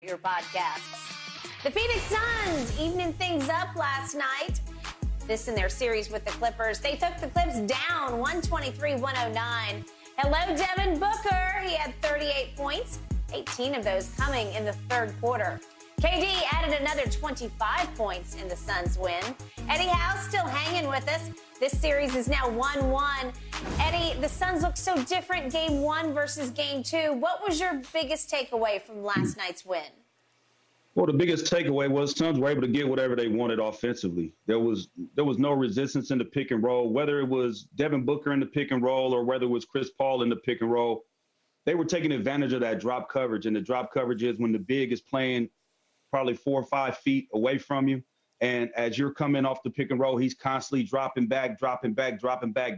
your podcasts. The Phoenix Suns evening things up last night. This in their series with the Clippers. They took the Clips down 123-109. Hello, Devin Booker. He had 38 points, 18 of those coming in the third quarter. KD added another 25 points in the Suns win. Eddie Howe still hanging with us. This series is now 1-1. Eddie, the Suns look so different game one versus game two. What was your biggest takeaway from last night's win? Well, the biggest takeaway was Suns were able to get whatever they wanted offensively. There was no resistance in the pick and roll, whether it was Devin Booker in the pick and roll or whether it was Chris Paul in the pick and roll. They were taking advantage of that drop coverage, and the drop coverage is when the big is playing probably 4 or 5 feet away from you. And as you're coming off the pick and roll, he's constantly dropping back,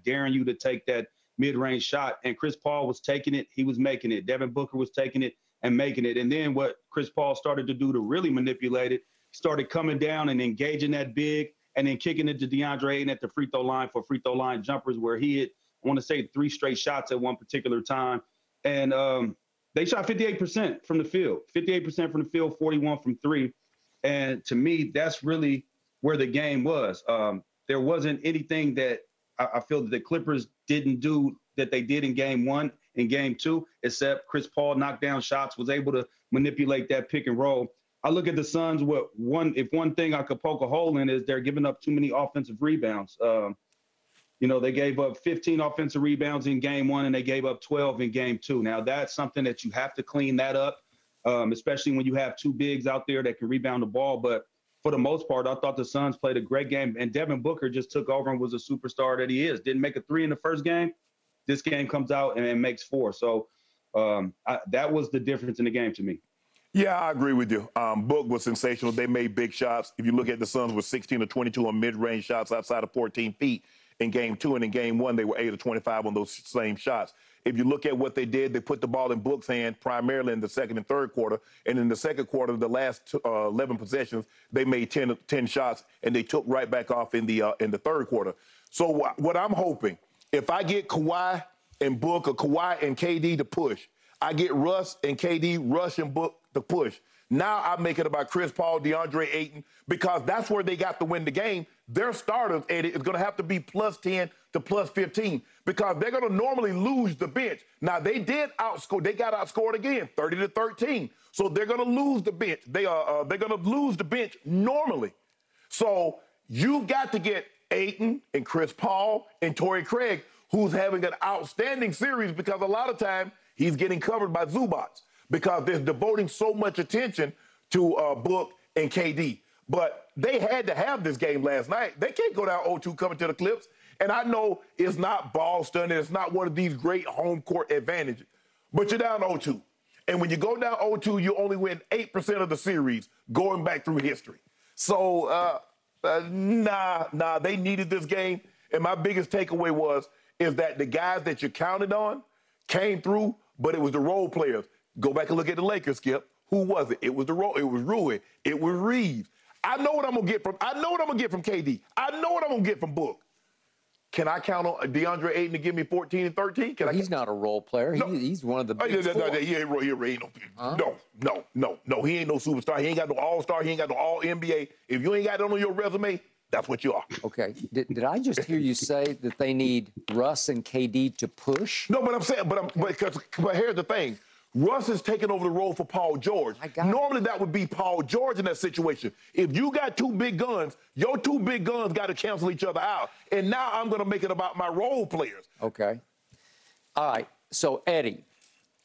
daring you to take that mid-range shot. And Chris Paul was taking it. He was making it. Devin Booker was taking it and making it. And then what Chris Paul started to do to really manipulate it, started coming down and engaging that big and then kicking it to DeAndre Ayton at the free throw line for free throw line jumpers where he had, I want to say, 3 straight shots at one particular time. And they shot 58% from the field, 58% from the field, 41 from three. And to me, that's really where the game was. There wasn't anything that I feel that the Clippers didn't do that they did in game one and game two, except Chris Paul knocked down shots, was able to manipulate that pick and roll. I look at the Suns, if one thing I could poke a hole in is they're giving up too many offensive rebounds. They gave up 15 offensive rebounds in game one, and they gave up 12 in game two. Now, that's something that you have to clean that up, especially when you have two bigs out there that can rebound the ball. But for the most part, I thought the Suns played a great game, and Devin Booker just took over and was a superstar that he is. Didn't make a three in the first game. This game comes out and makes 4. So that was the difference in the game to me. Yeah, I agree with you. Book was sensational. They made big shots. If you look at the Suns, were 16 of 22 on mid-range shots outside of 14 feet in game two, and in game one, they were 8 of 25 on those same shots. If you look at what they did, they put the ball in Book's hand primarily in the second and third quarter. And in the second quarter, the last 11 possessions, they made 10 shots, and they took right back off in the third quarter. So what I'm hoping, if I get Kawhi and Book or Kawhi and KD to push, I get Russ and KD, Russ and Book to push. Now I make it about Chris Paul, DeAndre Ayton, because that's where they got to win the game. Their starters, Eddie, is going to have to be plus 10 to plus 15 because they're going to normally lose the bench. Now, they did outscore. They got outscored again, 30-13. So they're going to lose the bench. They're going to lose the bench normally. So you've got to get Ayton and Chris Paul and Torrey Craig, who's having an outstanding series because a lot of time he's getting covered by Zubats because they're devoting so much attention to Book and KD. But they had to have this game last night. They can't go down 0-2 coming to the Clips. And I know it's not Boston, and it's not one of these great home court advantages, but you're down 0-2. And when you go down 0-2, you only win 8% of the series going back through history. So, they needed this game. And my biggest takeaway is that the guys that you counted on came through, but it was the role players. Go back and look at the Lakers, Skip. Who was it? It was Rui. It was Reeves. I know what I'm gonna get from KD. I know what I'm gonna get from Book. Can I count on DeAndre Ayton to give me 14 and 13? He's not a role player. No. He's one of the big four. He ain't no. He ain't no superstar. He ain't got no all-star. He ain't got no all-NBA. If you ain't got it on your resume, that's what you are. Okay. Did I just hear you say that they need Russ and KD to push? No, but I'm saying, but here's the thing. Russ is taking over the role for Paul George. Normally that would be Paul George in that situation. If you got two big guns, your two big guns got to cancel each other out. And now I'm going to make it about my role players. Okay. All right. So, Eddie,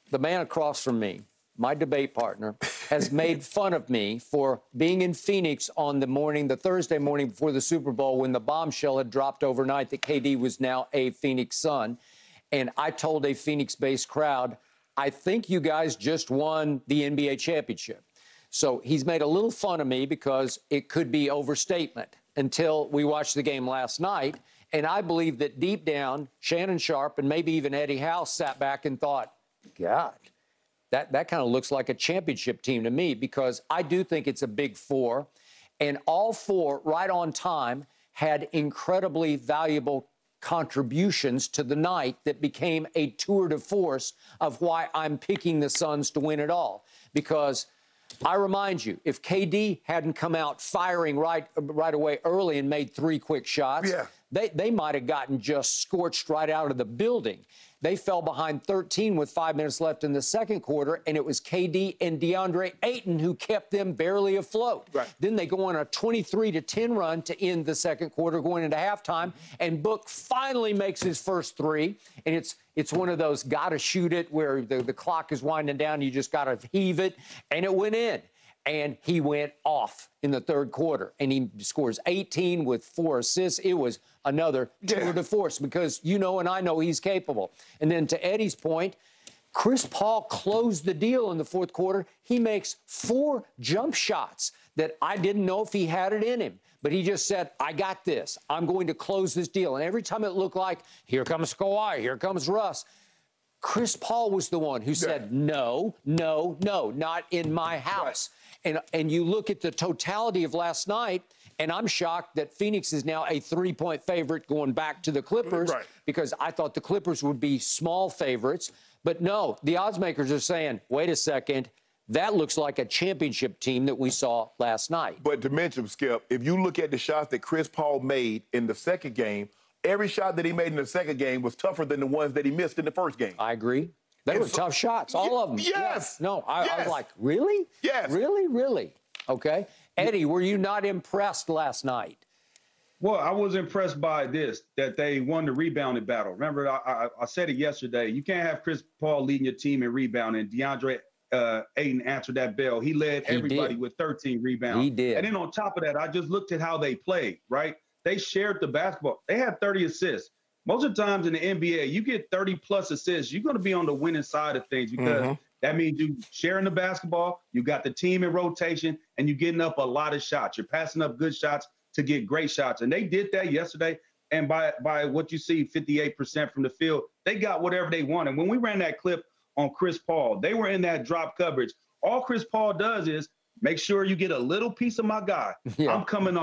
the man across from me, my debate partner, has made fun of me for being in Phoenix on the Thursday morning before the Super Bowl when the bombshell had dropped overnight that KD was now a Phoenix Sun. And I told a Phoenix-based crowd, I think you guys just won the NBA championship. So he's made a little fun of me because it could be overstatement until we watched the game last night. And I believe that deep down, Shannon Sharpe and maybe even Eddie Howe sat back and thought, God, that kind of looks like a championship team to me because I do think it's a big four. And all four, right on time, had incredibly valuable contributions to the night that became a tour de force of why I'm picking the Suns to win it all. Because I remind you, if KD hadn't come out firing right away early and made 3 quick shots, they might have gotten just scorched right out of the building. They fell behind 13 with 5 minutes left in the second quarter, and it was KD and DeAndre Ayton who kept them barely afloat. Then they go on a 23-10 run to end the second quarter, going into halftime, and Book finally makes his first 3, and it's one of those gotta shoot it where the clock is winding down, you just gotta heave it, and it went in. And he went off in the third quarter, and he scores 18 with 4 assists. It was another tour de force because you know and I know he's capable. And then to Eddie's point, Chris Paul closed the deal in the fourth quarter. He makes 4 jump shots that I didn't know if he had it in him. But he just said, I got this. I'm going to close this deal. And every time it looked like, here comes Kawhi, here comes Russ, Chris Paul was the one who said, no, no, no, not in my house. And you look at the totality of last night, and I'm shocked that Phoenix is now a 3-point favorite going back to the Clippers because I thought the Clippers would be small favorites. But no, the odds makers are saying, wait a second, that looks like a championship team that we saw last night. But to mention, Skip, if you look at the shots that Chris Paul made in the second game, every shot that he made in the second game was tougher than the ones that he missed in the first game. I agree. They were tough shots, all of them. Yes. No, I was like, really? Yes. Really, really? Okay. Eddie, were you not impressed last night? Well, I was impressed by this, that they won the rebounding battle. Remember, I said it yesterday. You can't have Chris Paul leading your team in rebounding. DeAndre Ayton answered that bell. He led everybody with 13 rebounds. He did. And then on top of that, I just looked at how they played, right? They shared the basketball. They had 30 assists. Most of the times in the NBA, you get 30-plus assists, you're going to be on the winning side of things because that means you sharing the basketball, you got the team in rotation, and you're getting up a lot of shots. You're passing up good shots to get great shots. And they did that yesterday. And by what you see, 58% from the field, they got whatever they wanted. When we ran that clip on Chris Paul, they were in that drop coverage. All Chris Paul does is make sure you get a little piece of my guy. I'm coming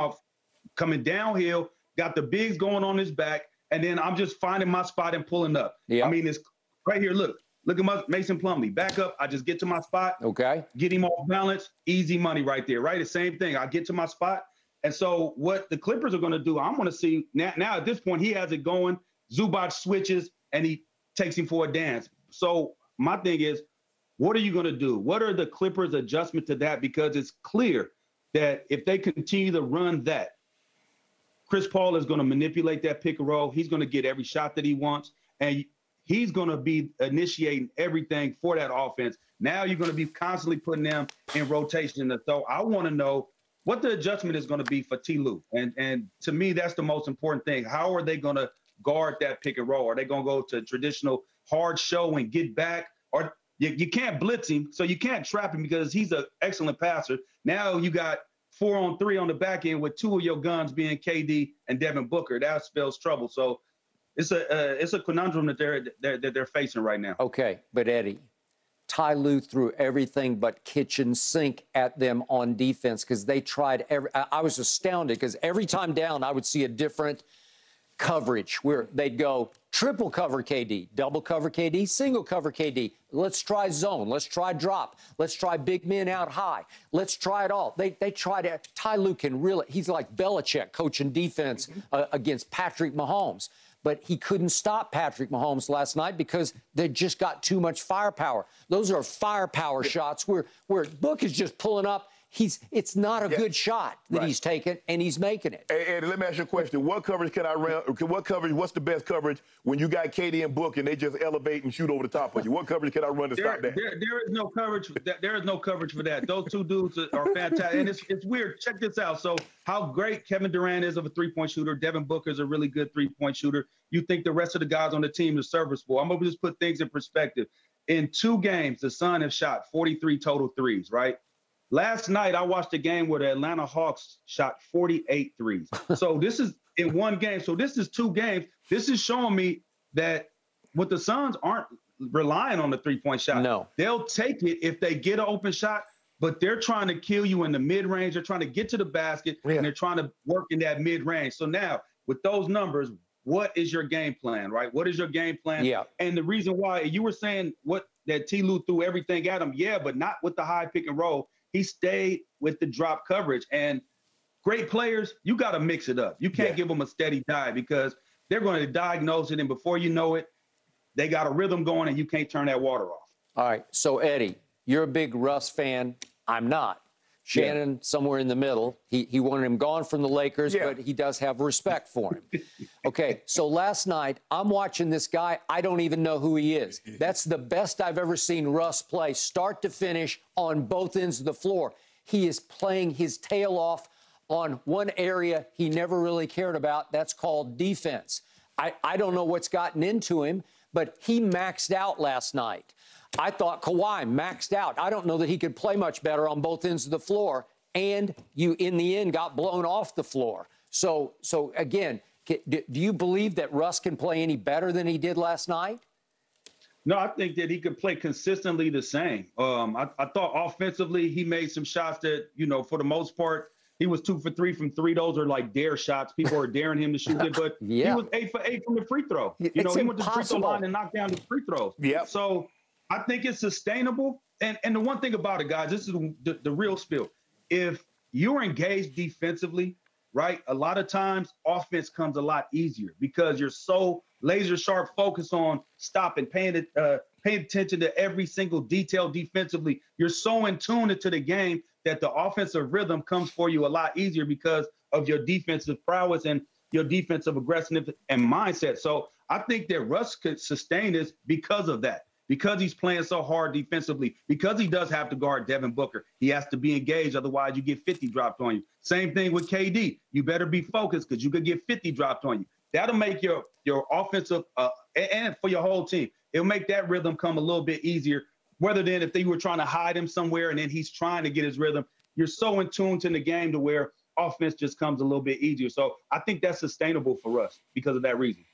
downhill, got the bigs going on his back, and then I'm just finding my spot and pulling up. I mean, it's right here. Look at my Mason Plumlee. Back up. I just get to my spot. Get him off balance. Easy money right there, right? The same thing. I get to my spot. And so what the Clippers are going to do, I'm going to see now at this point, he has it going. Zubac switches, and he takes him for a dance. So my thing is, what are you going to do? What are the Clippers' adjustment to that? Because it's clear that if they continue to run that, Chris Paul is going to manipulate that pick and roll. He's going to get every shot that he wants, and he's going to be initiating everything for that offense. Now you're going to be constantly putting them in rotation. So I want to know what the adjustment is going to be for T. Lue. And to me, that's the most important thing. How are they going to guard that pick and roll? Are they going to go to traditional hard show and get back? Or you can't blitz him, so you can't trap him because he's an excellent passer. Now you got 4-on-3 on the back end with 2 of your guns being KD and Devin Booker. That spells trouble. So it's a conundrum that they're facing right now. Okay, but Eddie, Ty Lue threw everything but kitchen sink at them on defense because they tried I was astounded because every time down I would see a different coverage where they'd go triple cover KD, double cover KD, single cover KD. Let's try zone. Let's try drop. Let's try big men out high. Let's try it all. They tried it. Ty Lue can really, he's like Belichick coaching defense against Patrick Mahomes. But he couldn't stop Patrick Mahomes last night because they just got too much firepower. Those are firepower shots where Book is just pulling up. It's not a good shot that he's taking, and he's making it. Hey, Eddie, let me ask you a question. What coverage can I run? What's the best coverage when you got KD and Book and they just elevate and shoot over the top of you? What coverage can I run to stop that? There is no coverage. There is no coverage for that. Those two dudes are fantastic. And it's weird. Check this out. So how great Kevin Durant is of a three-point shooter. Devin Booker is a really good three-point shooter. You think the rest of the guys on the team are serviceable. I'm going to just put things in perspective. In 2 games, the Sun have shot 43 total threes, right? Last night, I watched a game where the Atlanta Hawks shot 48 threes. So this is in 1 game. So this is 2 games. This is showing me that what the Suns aren't relying on the three-point shot. No. They'll take it if they get an open shot, but they're trying to kill you in the mid-range. They're trying to get to the basket, and they're trying to work in that mid-range. So now, with those numbers, what is your game plan, right? What is your game plan? Yeah. And the reason why you were saying that T. Lue threw everything at him, but not with the high pick and roll. he stayed with the drop coverage. And great players, you got to mix it up. You can't give them a steady diet because they're going to diagnose it, and before you know it, they got a rhythm going, and you can't turn that water off. All right, so Eddie, you're a big Russ fan. I'm not. Shannon, somewhere in the middle. He wanted him gone from the Lakers, but he does have respect for him. Okay, so last night, I'm watching this guy. I don't even know who he is. That's the best I've ever seen Russ play, start to finish, on both ends of the floor. He is playing his tail off on one area he never really cared about. That's called defense. I don't know what's gotten into him, but he maxed out last night. I thought Kawhi maxed out. I don't know that he could play much better on both ends of the floor, and you, in the end, got blown off the floor. So again, do you believe that Russ can play any better than he did last night? No, I think that he could play consistently the same. I thought offensively he made some shots that, for the most part, he was 2 for 3 from three. Those are like dare shots. People are daring him to shoot it, but he was 8 for 8 from the free throw. He went to the free throw line and knocked down the free throws. Yeah. So I think it's sustainable. And the one thing about it, guys, this is the real spill. If you're engaged defensively, right, a lot of times offense comes a lot easier because you're so laser sharp focused on stopping, paying attention to every single detail defensively. You're so in tune into the game that the offensive rhythm comes for you a lot easier because of your defensive prowess and your defensive aggressiveness and mindset. So I think that Russ could sustain this because of that, because he's playing so hard defensively, because he does have to guard Devin Booker. He has to be engaged, otherwise you get 50 dropped on you. Same thing with KD. You better be focused because you could get 50 dropped on you. That'll make your offensive and for your whole team, it'll make that rhythm come a little bit easier, rather than if they were trying to hide him somewhere and then he's trying to get his rhythm. You're so in tune to the game to where offense just comes a little bit easier. So I think that's sustainable for us because of that reason.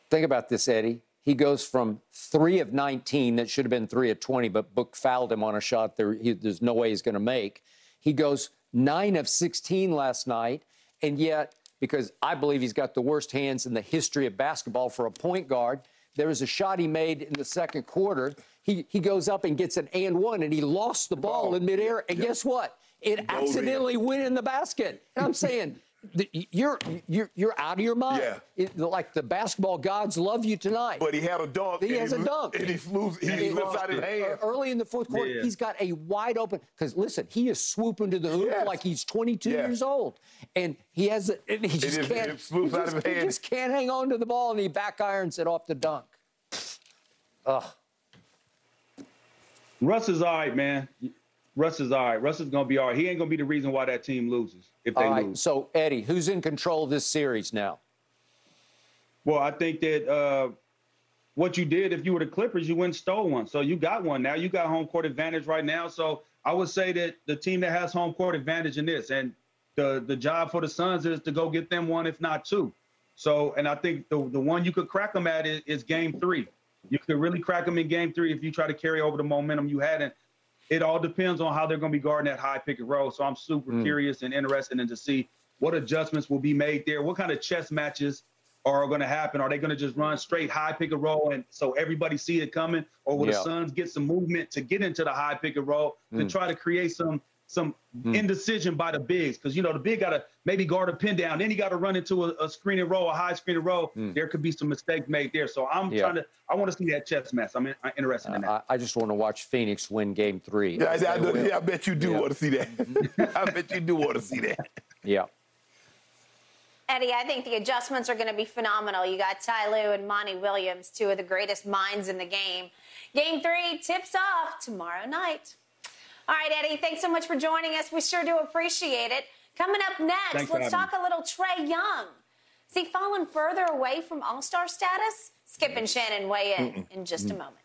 Think about this, Eddie. He goes from 3 of 19, that should have been 3 of 20, but Book fouled him on a shot there's no way he's going to make. He goes 9 of 16 last night, and yet, because I believe he's got the worst hands in the history of basketball for a point guard, there was a shot he made in the second quarter. He goes up and gets an and one, and he lost the ball in midair. And guess what? It accidentally went in the basket. And I'm saying, you're out of your mind. Yeah. Like the basketball gods love you tonight. But he had a dunk. He has a dunk. And he slips out his hand. Early in the fourth quarter, he's got a wide open, because listen, he is swooping to the hoop like he's 22 years old. And he has he just can't hang on to the ball, and he back irons it off the dunk. Ugh. Russ is all right, man. Russ is all right. Russ is going to be all right. He ain't going to be the reason why that team loses if they lose. So, Eddie, who's in control of this series now? Well, I think that what you did, if you were the Clippers, you went and stole one. So you got one now. You got home court advantage right now. So I would say that the team that has home court advantage in this, and the job for the Suns is to go get them one, if not two. So, and I think the one you could crack them at is game 3. You could really crack them in game 3 if you try to carry over the momentum you had. And it all depends on how they're going to be guarding that high pick and roll. So I'm super curious and interested in to see what adjustments will be made there. What kind of chess matches are going to happen? Are they going to just run straight high pick and roll and so everybody see it coming? Or will the Suns get some movement to get into the high pick and roll to try to create some indecision by the bigs? Because, the big got to maybe guard a pin down. Then he got to run into a screen and roll, a high screen and roll. There could be some mistakes made there. So I want to see that chess match. I'm interested in that. I just want to watch Phoenix win game 3. I bet you do want to see that. I bet you do want to see that. Yeah. Eddie, I think the adjustments are going to be phenomenal. You got Ty Lue and Monty Williams, 2 of the greatest minds in the game. Game 3 tips off tomorrow night. All right, Eddie, thanks so much for joining us. We sure do appreciate it. Coming up next, let's talk a little Trae Young. Has he fallen further away from All-Star status? Skip and Shannon weigh in just a moment.